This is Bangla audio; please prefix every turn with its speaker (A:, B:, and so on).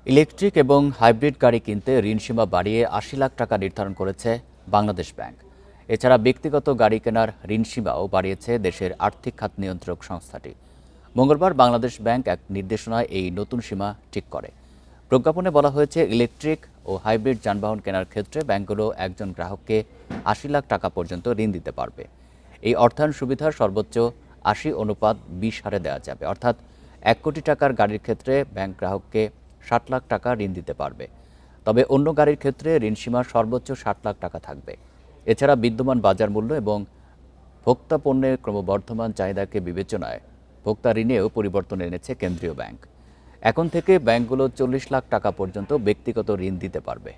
A: ইলেকট্রিক এবং হাইব্রিড গাড়ি কিনতে ঋণসীমা বাড়িয়ে ৮০ লাখ টাকা নির্ধারণ করেছে বাংলাদেশ ব্যাংক। এছাড়া ব্যক্তিগত গাড়ি কেনার ঋণসীমাও বাড়িয়েছে দেশের আর্থিক খাত নিয়ন্ত্রক সংস্থাটি। মঙ্গলবার বাংলাদেশ ব্যাংক এক নির্দেশনায় এই নতুন সীমা ঠিক করে। প্রজ্ঞাপনে বলা হয়েছে, ইলেকট্রিক ও হাইব্রিড যানবাহন কেনার ক্ষেত্রে ব্যাংকগুলো একজন গ্রাহককে ৮০ লাখ টাকা পর্যন্ত ঋণ দিতে পারবে। এই অর্থায়ন সুবিধা সর্বোচ্চ ৮০:২০ হারে দেওয়া যাবে, অর্থাৎ ১ কোটি টাকার গাড়ির ক্ষেত্রে ব্যাংক গ্রাহককে ৬০ লাখ টাকা ঋণ দিতে পারবে। তবে অন্য গাড়ির ক্ষেত্রে ঋণসীমা সর্বোচ্চ ৬০ লাখ টাকা থাকবে। এছাড়া বিদ্যমান বাজার মূল্য এবং ভোক্তা পণ্যের ক্রমবর্ধমান চাহিদাকে বিবেচনায় ভোক্তা ঋণেও পরিবর্তন এনেছে কেন্দ্রীয় ব্যাংক। এখন থেকে ব্যাংকগুলো ৪০ লাখ টাকা পর্যন্ত ব্যক্তিগত ঋণ দিতে পারবে।